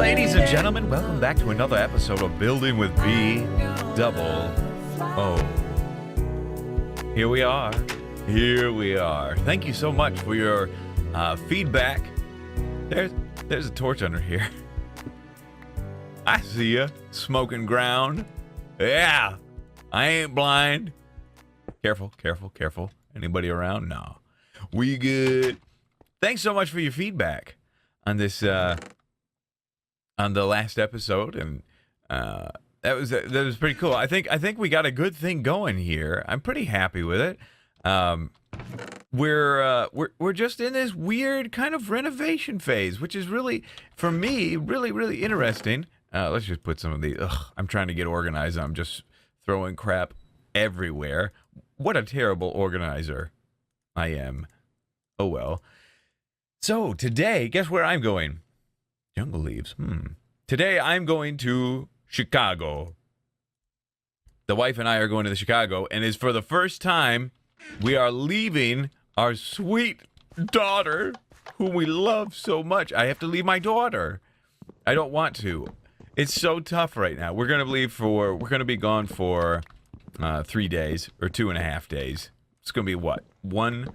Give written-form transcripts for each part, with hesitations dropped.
Ladies and gentlemen, welcome back to another episode of Building with BdoubleO. Here we are. Here we are. Thank you so much for your feedback. There's a torch under here. I see ya. Smoking ground. Yeah. I ain't blind. Careful, careful, careful. Anybody around? No. We good. Thanks so much for your feedback on this on the last episode, and that was pretty cool. I think we got a good thing going here. I'm pretty happy with it. We're just in this weird kind of renovation phase, which is really, for me, really interesting. Let's just put some of these. I'm trying to get organized. I'm just throwing crap everywhere. What a terrible organizer I am. Oh well. So today, guess where I'm going? Jungle leaves. Today I'm going to Chicago. The wife and I are going to Chicago, and it's for the first time we are leaving our sweet daughter, whom we love so much. I have to leave my daughter. I don't want to. It's so tough right now. We're gonna be gone for 3 days or 2.5 days. It's gonna be what? 2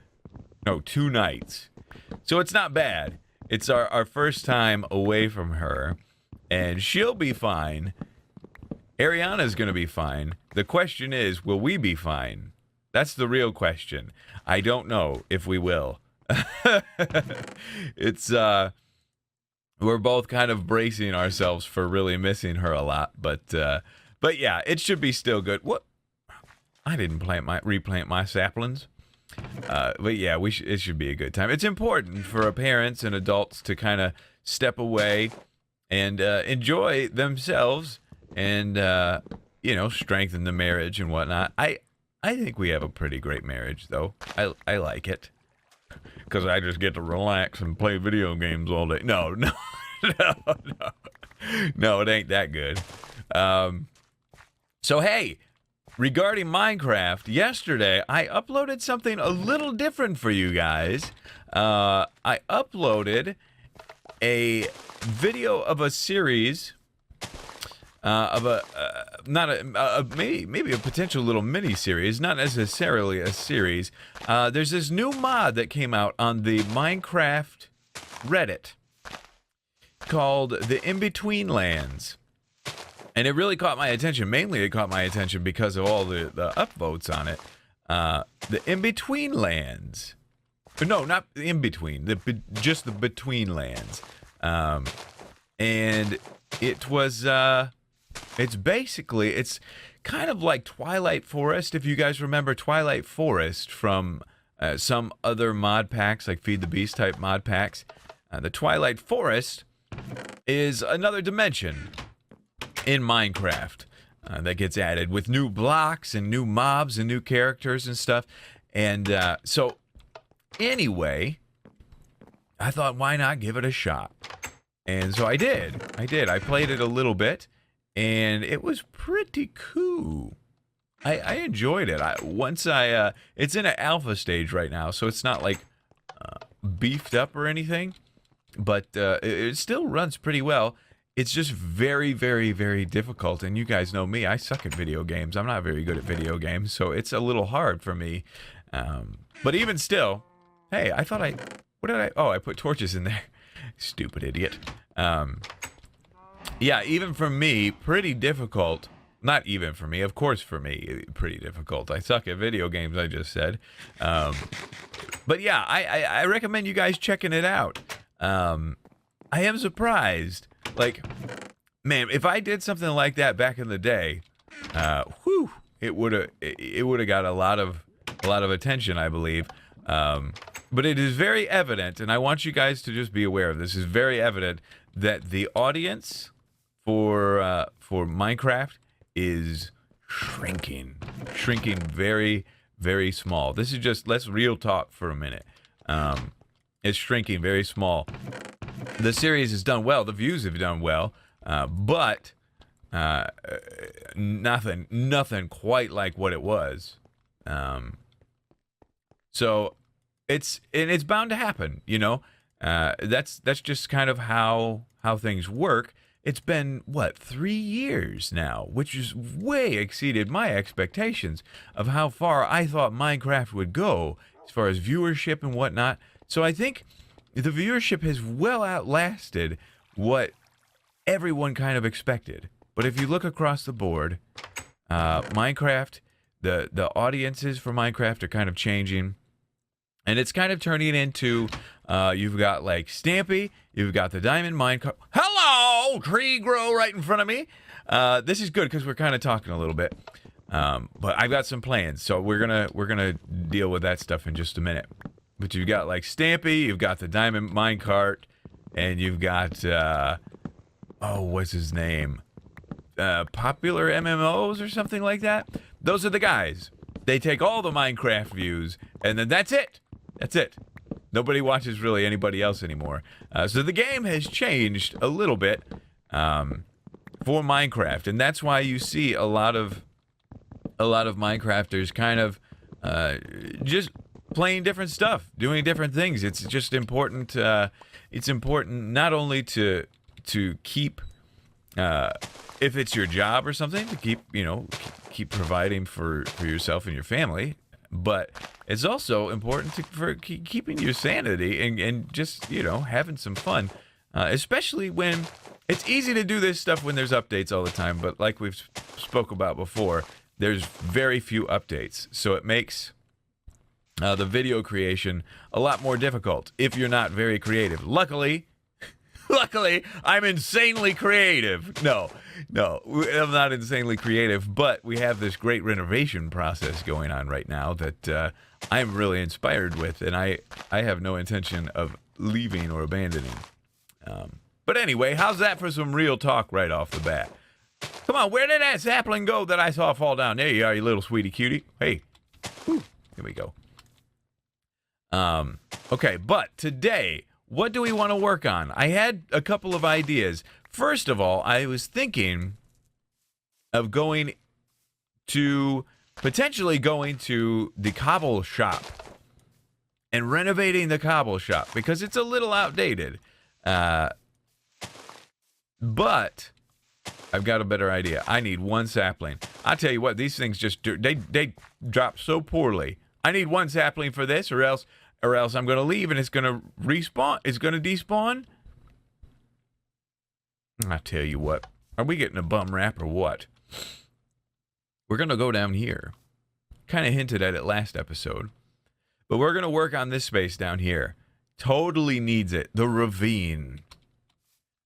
nights. So it's not bad. It's our first time away from her, and she'll be fine. Ariana's going to be fine. The question is, will we be fine? That's the real question. I don't know if we will. It's we're both kind of bracing ourselves for really missing her a lot, but yeah, it should be still good. What? I didn't replant my saplings. But yeah, it should be a good time. It's important for parents and adults to kind of step away and enjoy themselves and strengthen the marriage and whatnot. I think we have a pretty great marriage, though. I like it because I just get to relax and play video games all day. No, it ain't that good. So hey. Regarding Minecraft, yesterday I uploaded something a little different for you guys. I uploaded a video of a series of maybe a potential little mini series, not necessarily a series. There's this new mod that came out on the Minecraft Reddit called the In-Between Lands. And it really caught my attention. Mainly, it caught my attention because of all the upvotes on it. The In-Between Lands. No, not the In-Between. Just the Between Lands. And it was... It's kind of like Twilight Forest. If you guys remember Twilight Forest from some other mod packs, like Feed the Beast type mod packs. The Twilight Forest is another dimension in Minecraft that gets added with new blocks and new mobs and new characters and stuff. And so anyway, I thought, why not give it a shot? And so I did. I played it a little bit, and it was pretty cool. I enjoyed it. It's in an alpha stage right now, so it's not like beefed up or anything, but it still runs pretty well. It's just very, very, very difficult, and you guys know me. I suck at video games. I'm not very good at video games, so it's a little hard for me. But even still, hey, I put torches in there. Stupid idiot. Yeah, even for me, pretty difficult. Not even for me, of course for me, pretty difficult. I suck at video games, I just said. But yeah, I recommend you guys checking it out. I am surprised. Like, man, if I did something like that back in the day, it would have got a lot of attention, I believe. But it is very evident, and I want you guys to just be aware of this. It's very evident that the audience for Minecraft is shrinking very, very small. This is just, let's real talk for a minute. It's shrinking very small. The series has done well. The views have done well, but nothing quite like what it was. So it's bound to happen, you know. That's just kind of how things work. It's been, what, 3 years now, which has way exceeded my expectations of how far I thought Minecraft would go as far as viewership and whatnot. So I think the viewership has well outlasted what everyone kind of expected. But if you look across the board, Minecraft, the audiences for Minecraft are kind of changing. And it's kind of turning into, you've got like Stampy, you've got the Diamond Minecart. Hello, tree grow right in front of me. This is good because we're kind of talking a little bit. But I've got some plans, so we're gonna deal with that stuff in just a minute. But you've got like Stampy, you've got the Diamond Minecart, and you've got what's his name? Popular MMOs or something like that. Those are the guys. They take all the Minecraft views, and then that's it. That's it. Nobody watches really anybody else anymore. So the game has changed a little bit for Minecraft, and that's why you see a lot of Minecrafters kind of just playing different stuff, doing different things. It's just important. It's important not only to keep, if it's your job or something, to keep providing for yourself and your family, but it's also important for keeping your sanity and just, having some fun, especially when it's easy to do this stuff when there's updates all the time. But like we've spoke about before, there's very few updates. So it makes the video creation a lot more difficult if you're not very creative. Luckily, I'm insanely creative. No, I'm not insanely creative, but we have this great renovation process going on right now that I'm really inspired with, and I have no intention of leaving or abandoning. But anyway, how's that for some real talk right off the bat? Come on, where did that sapling go that I saw fall down? There you are, you little sweetie cutie. Hey, whew, here we go. Okay, but today, what do we want to work on? I had a couple of ideas. First of all, I was thinking of potentially going to the cobble shop and renovating the cobble shop because it's a little outdated. But I've got a better idea. I need one sapling. I tell you what, these things just they drop so poorly. I need one sapling for this, or else I'm going to leave and it's going to respawn. It's going to despawn. I tell you what, are we getting a bum rap or what? We're going to go down here. Kind of hinted at it last episode. But we're going to work on this space down here. Totally needs it. The ravine.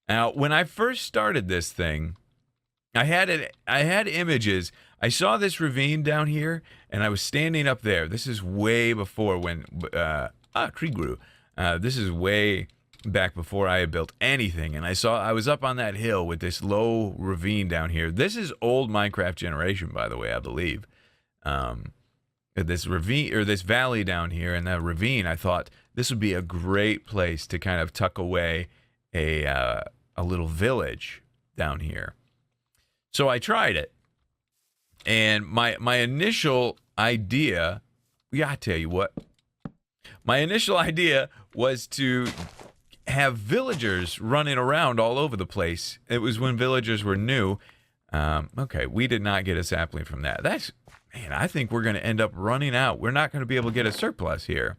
Now, when I first started this thing, I had images. I saw this ravine down here, and I was standing up there. This is way before when tree grew. This is way back before I had built anything, and I was up on that hill with this low ravine down here. This is old Minecraft generation, by the way, I believe. This ravine or this valley down here, and that ravine, I thought this would be a great place to kind of tuck away a little village down here. So I tried it. And my initial idea, I tell you what, my initial idea was to have villagers running around all over the place. It was when villagers were new. Okay, we did not get a sapling from that. Man, I think we're going to end up running out. We're not going to be able to get a surplus here.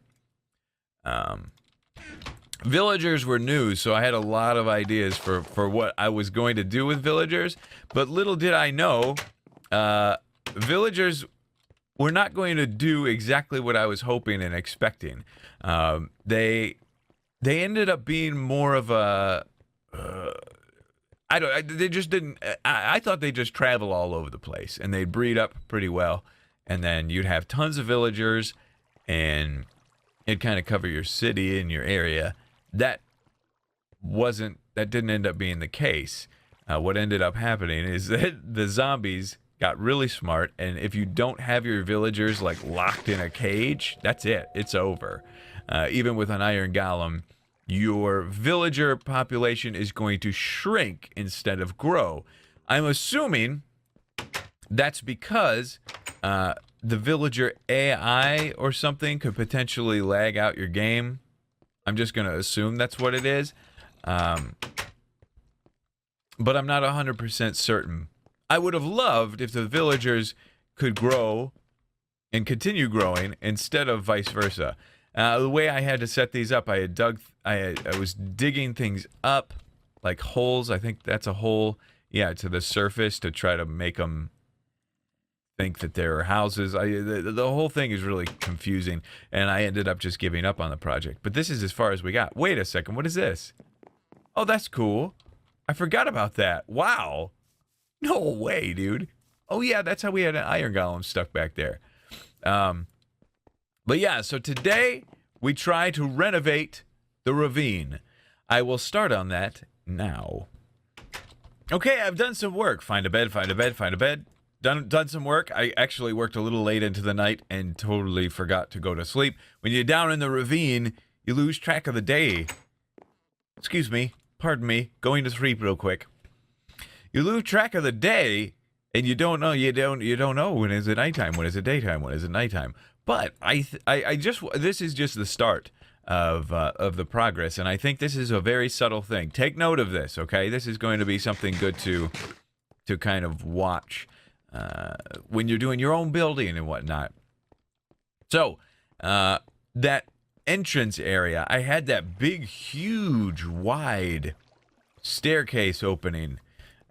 Villagers were new, so I had a lot of ideas for what I was going to do with villagers. But little did I know, villagers were not going to do exactly what I was hoping and expecting. They ended up being more of a they just didn't. I thought they'd just travel all over the place and they'd breed up pretty well, and then you'd have tons of villagers, and it'd kind of cover your city and your area. That didn't end up being the case. What ended up happening is that the zombies got really smart, and if you don't have your villagers like locked in a cage, that's it. It's over. Even with an iron golem, your villager population is going to shrink instead of grow. I'm assuming that's because the villager AI or something could potentially lag out your game. I'm just going to assume that's what it is. But I'm not 100% certain. I would have loved if the villagers could grow and continue growing instead of vice versa. The way I had to set these up, I was digging things up like holes. I think that's a hole, yeah, to the surface to try to make them think that there are houses. The whole thing is really confusing, and I ended up just giving up on the project. But this is as far as we got. Wait a second, what is this? Oh, that's cool. I forgot about that. Wow. No way, dude. Oh, yeah, that's how we had an iron golem stuck back there. But yeah, so today we try to renovate the ravine. I will start on that now. Okay, I've done some work. Find a bed, find a bed, find a bed. Done some work. I actually worked a little late into the night and totally forgot to go to sleep. When you're down in the ravine, you lose track of the day. Excuse me. Pardon me. Going to sleep real quick. You lose track of the day, and you don't know. You don't know when is it nighttime, when is it daytime, when is it nighttime. But this is just the start of the progress, and I think this is a very subtle thing. Take note of this, okay? This is going to be something good to kind of watch when you're doing your own building and whatnot. So that entrance area, I had that big, huge, wide staircase opening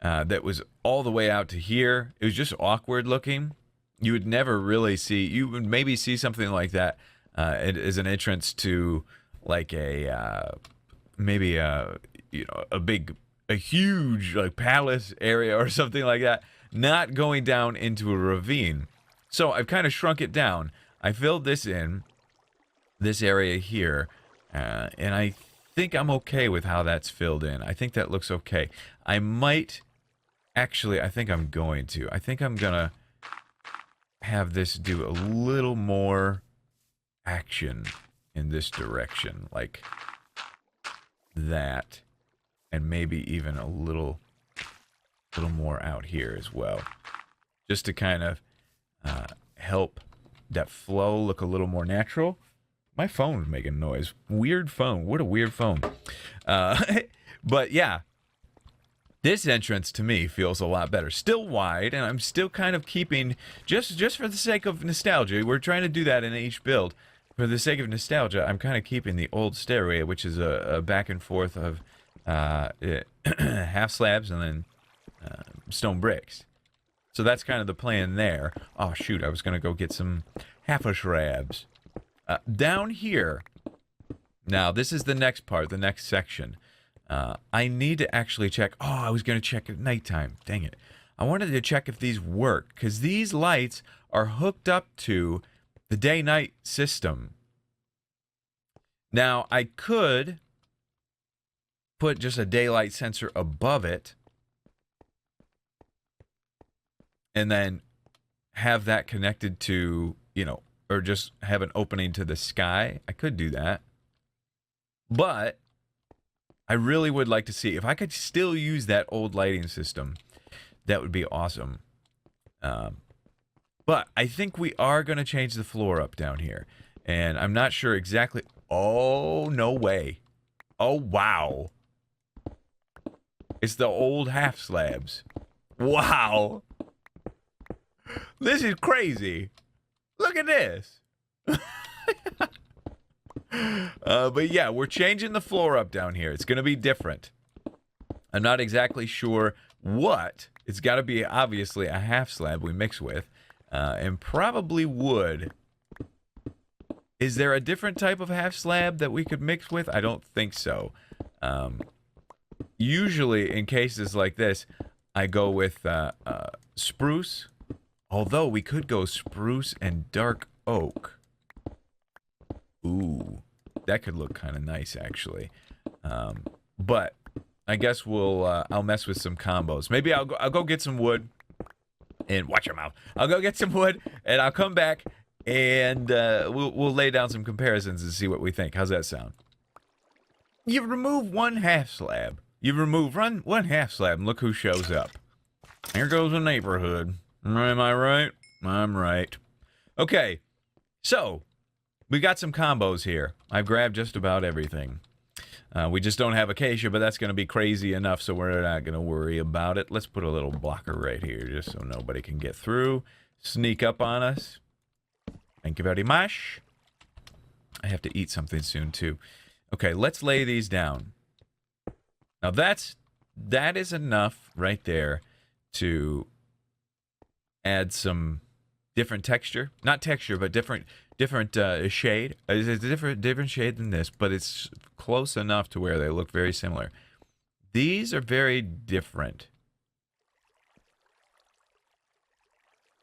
that was all the way out to here. It was just awkward looking. You would never really see. You would maybe see something like that as an entrance to like maybe a huge like palace area or something like that. Not going down into a ravine. So I've kind of shrunk it down. I filled this in, this area here, and I think I'm okay with how that's filled in. I think that looks okay. I might, actually, I think I'm going to. I think I'm gonna have this do a little more action in this direction, like that, and maybe even a little more out here as well, just to kind of help that flow look a little more natural. My phone's making noise. Weird phone. What a weird phone. But yeah, this entrance to me feels a lot better. Still wide, and I'm still kind of keeping, just for the sake of nostalgia, we're trying to do that in each build. For the sake of nostalgia, I'm kind of keeping the old stairway, which is a back and forth of half slabs and then stone bricks. So that's kind of the plan there. Oh, shoot, I was going to go get some half-a-shrabs. Down here, now this is the next part, the next section. I need to actually check. Oh, I was going to check at nighttime. Dang it. I wanted to check if these work, because these lights are hooked up to the day-night system. Now, I could put just a daylight sensor above it and then have that connected to, or just have an opening to the sky. I could do that. But I really would like to see if I could still use that old lighting system. That would be awesome. But I think we are going to change the floor up down here. And I'm not sure exactly. Oh, no way. Oh, wow. It's the old half slabs. Wow. This is crazy. Look at this. But yeah, we're changing the floor up down here. It's going to be different. I'm not exactly sure what. It's got to be obviously a half slab we mix with. And probably wood. Is there a different type of half slab that we could mix with? I don't think so. Usually in cases like this, I go with spruce. Although we could go spruce and dark oak. Ooh, that could look kind of nice actually. But I guess I'll mess with some combos. Maybe I'll go get some wood. And watch your mouth. I'll go get some wood and I'll come back and we'll lay down some comparisons and see what we think. How's that sound? You remove one half slab. You remove one half slab and look who shows up. Here goes the neighborhood. Am I right? I'm right. Okay. So, We got some combos here. I've grabbed just about everything. We just don't have acacia, but that's going to be crazy enough, so we're not going to worry about it. Let's put a little blocker right here just so nobody can get through. Sneak up on us. Thank you very much. I have to eat something soon, too. Okay, let's lay these down. Now, that is enough right there to add some different texture. Not texture, but different shade. It's a different shade than this, but it's close enough to where they look very similar. These are very different.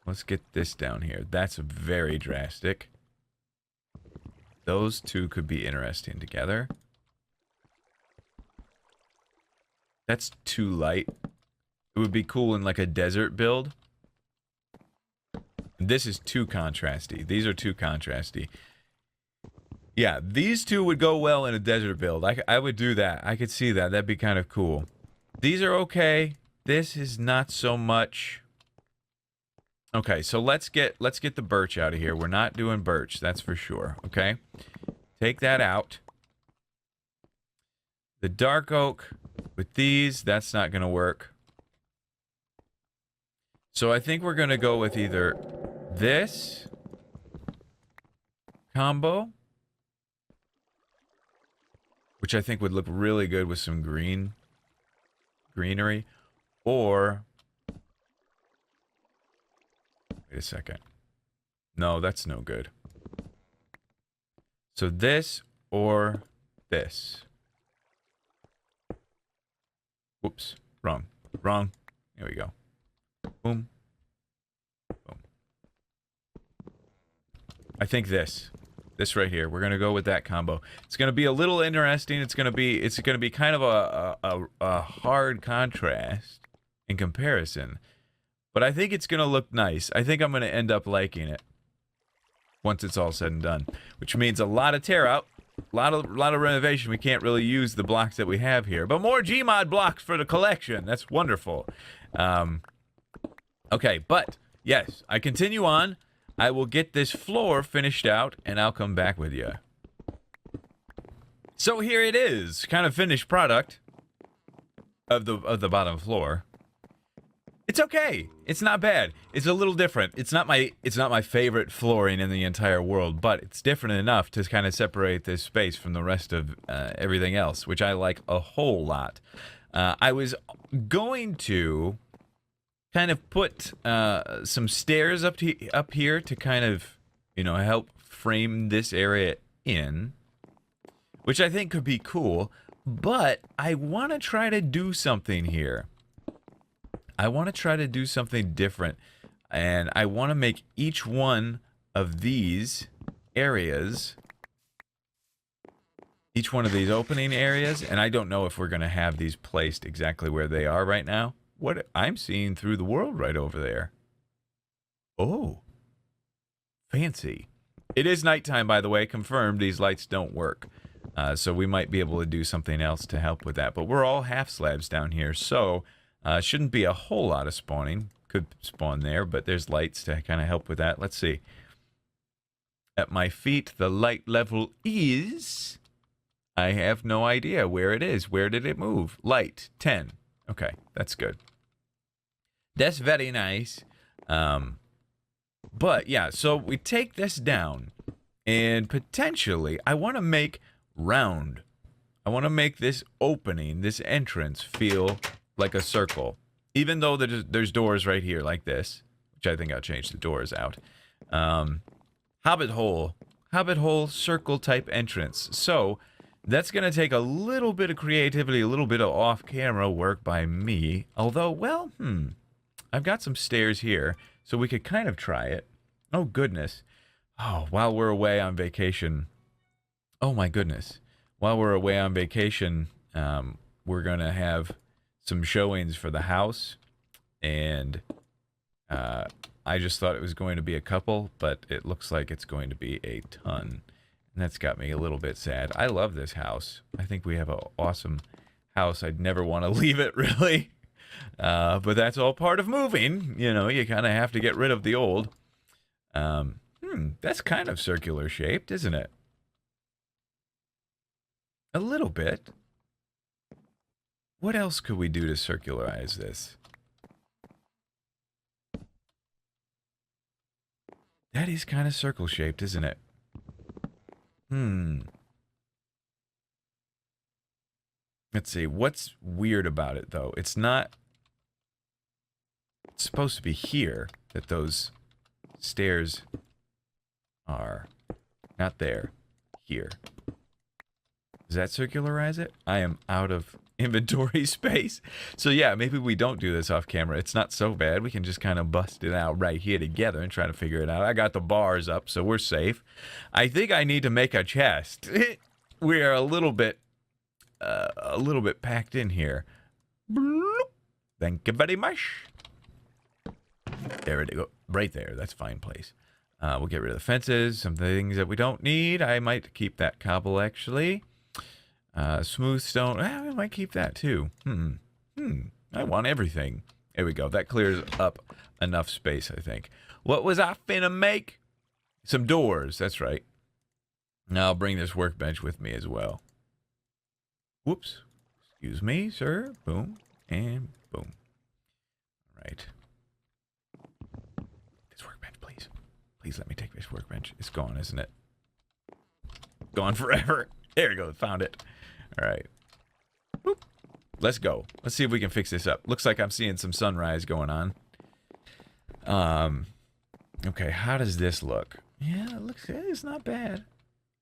Let's get this down here. That's very drastic. Those two could be interesting together. That's too light. It would be cool in like a desert build. This is too contrasty. These are too contrasty. Yeah, these two would go well in a desert build. I would do that. I could see that. That'd be kind of cool. These are okay. This is not so much. Okay, so let's get the birch out of here. We're not doing birch, that's for sure. Okay, take that out. The dark oak with these, that's not gonna work. So I think we're gonna go with either this combo, which I think would look really good with some greenery, or wait a second. No, that's no good. So this or this. Whoops, wrong. Here we go. Boom. Boom. I think this right here. We're gonna go with that combo. It's gonna be a little interesting. It's gonna be kind of a hard contrast in comparison, but I think it's gonna look nice. I think I'm gonna end up liking it once it's all said and done, which means a lot of tear out, a lot of renovation. We can't really use the blocks that we have here, but more GMOD blocks for the collection. That's wonderful. Okay, but yes, I continue on. I will get this floor finished out, and I'll come back with you. So here it is, kind of finished product of the bottom floor. It's okay. It's not bad. It's a little different. It's not my favorite flooring in the entire world, but it's different enough to kind of separate this space from the rest of everything else, which I like a whole lot. I was going to kind of put some stairs up here to kind of, you know, help frame this area in, which I think could be cool, but I want to try to do something here. I want to try to do something different, and I want to make each one of these areas, each one of these opening areas, and I don't know if we're going to have these placed exactly where they are right now. What I'm seeing through the world right over there. Oh, fancy. It is nighttime, by the way. Confirmed, these lights don't work. So we might be able to do something else to help with that. But we're all half slabs down here, so shouldn't be a whole lot of spawning. Could spawn there, but there's lights to kind of help with that. Let's see. At my feet, the light level is... I have no idea where it is. Where did it move? Light, 10. Okay, that's good. That's very nice. But yeah, so we take this down, and potentially I want to make round. I want to make this opening, this entrance, feel like a circle. Even though there's doors right here like this, which I think I'll change the doors out. Hobbit hole circle type entrance. So that's going to take a little bit of creativity, a little bit of off-camera work by me. Although, well, I've got some stairs here, so we could kind of try it. Oh, goodness. Oh, while we're away on vacation. Oh, my goodness. While we're away on vacation, we're going to have some showings for the house. And I just thought it was going to be a couple, but it looks like it's going to be a ton. And that's got me a little bit sad. I love this house. I think we have an awesome house. I'd never want to leave it, really. But that's all part of moving. You know, you kind of have to get rid of the old. That's kind of circular shaped, isn't it? A little bit. What else could we do to circularize this? That is kind of circle shaped, isn't it? Let's see. What's weird about it, though? It's not... It's supposed to be here that those stairs are. Not there. Here. Does that circularize it? I am out of inventory space. So yeah, maybe we don't do this off camera. It's not so bad. We can just kind of bust it out right here together and try to figure it out. I got the bars up, so we're safe. I think I need to make a chest. We are a little bit packed in here. Thank you very much. There it go. Right there. That's a fine place. We'll get rid of the fences. Some things that we don't need. I might keep that cobble, actually. Smooth stone. We might keep that, too. I want everything. There we go. That clears up enough space, I think. What was I finna make? Some doors. That's right. Now I'll bring this workbench with me as well. Whoops. Excuse me, sir. Boom. And boom. All right. This workbench, please. Please let me take this workbench. It's gone, isn't it? Gone forever. There we go. Found it. All right. Whoop. Let's go. Let's see if we can fix this up. Looks like I'm seeing some sunrise going on. Okay, how does this look? Yeah, it looks good. It's not bad.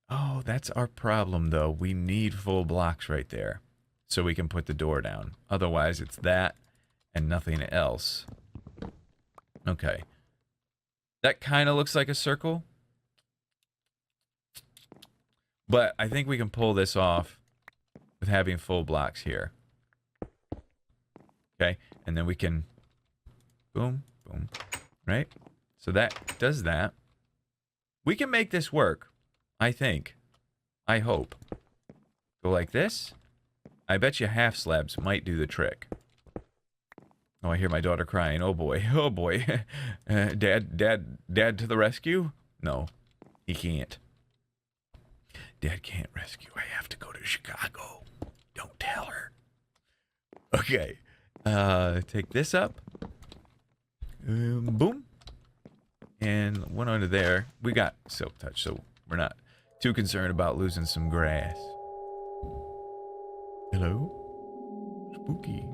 Oh, that's our problem, though. We need full blocks right there so we can put the door down. Otherwise, it's that and nothing else. Okay. That kind of looks like a circle. But I think we can pull this off with having full blocks here. Okay, and then we can boom, boom, right? So that does that. We can make this work, I think. I hope. Go like this. I bet you half slabs might do the trick. Oh, I hear my daughter crying. Oh boy, oh boy. Dad to the rescue? No, he can't. Dad can't rescue. I have to go to Chicago. Don't tell her. Okay. Take this up. Boom. And one under there. We got silk touch, so we're not too concerned about losing some grass. Hello? Spooky.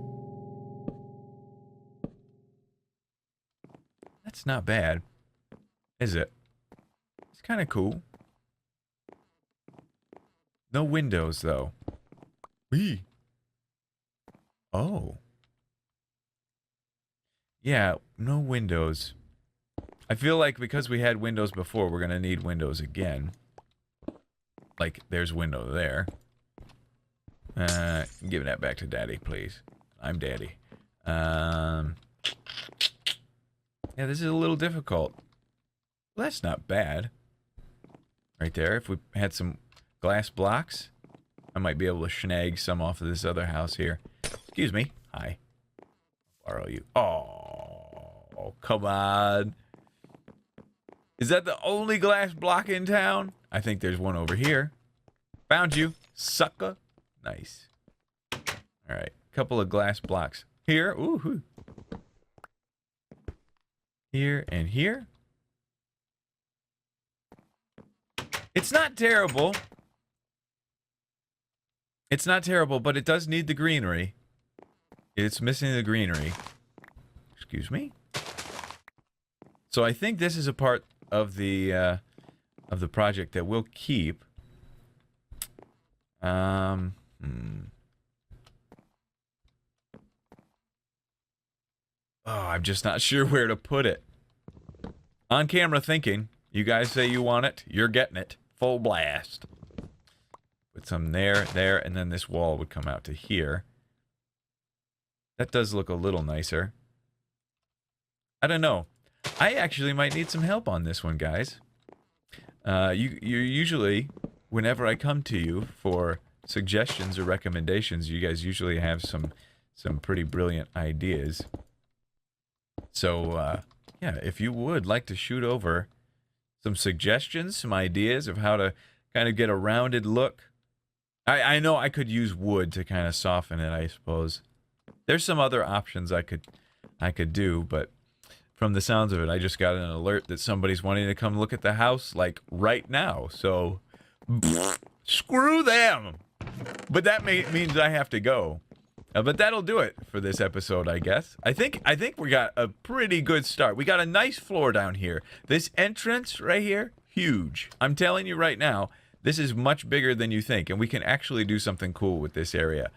That's not bad, is it? It's kind of cool. No windows, though. Wee. Oh. Yeah, no windows. I feel like because we had windows before, we're going to need windows again. Like, there's window there. Give that back to Daddy, please. I'm Daddy. Yeah, this is a little difficult. Well, that's not bad. Right there. If we had some glass blocks, I might be able to snag some off of this other house here. Excuse me. Hi. Borrow you. Oh, come on. Is that the only glass block in town? I think there's one over here. Found you, sucker. Nice. All right. Couple of glass blocks here. Ooh. Here and here. It's not terrible. It's not terrible, but it does need the greenery. It's missing the greenery. Excuse me. So I think this is a part of the project that we'll keep. Oh, I'm just not sure where to put it. On camera thinking. You guys say you want it. You're getting it. Full blast. Put some there, and then this wall would come out to here. That does look a little nicer. I don't know. I actually might need some help on this one, guys. You usually, whenever I come to you for suggestions or recommendations, you guys usually have some pretty brilliant ideas. So, yeah, if you would like to shoot over some suggestions, some ideas of how to kind of get a rounded look. I know I could use wood to kind of soften it, I suppose. There's some other options I could do, but from the sounds of it, I just got an alert that somebody's wanting to come look at the house like right now. So screw them. But that means I have to go. But that'll do it for this episode, I guess. I think we got a pretty good start. We got a nice floor down here. This entrance right here, huge. I'm telling you right now, this is much bigger than you think, and we can actually do something cool with this area.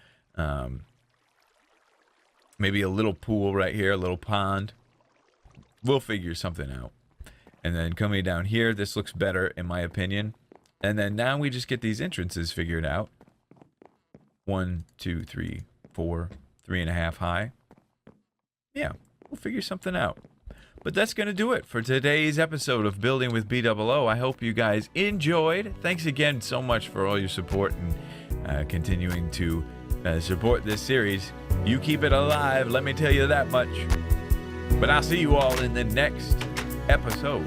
Maybe a little pool right here, a little pond. We'll figure something out. And then coming down here, this looks better in my opinion. And then now we just get these entrances figured out. 1, 2, 3, 4, 3.5 high. Yeah, we'll figure something out. But that's going to do it for today's episode of Building with BdoubleO. I hope you guys enjoyed. Thanks again so much for all your support and continuing to support this series. You keep it alive, let me tell you that much. But I'll see you all in the next episode.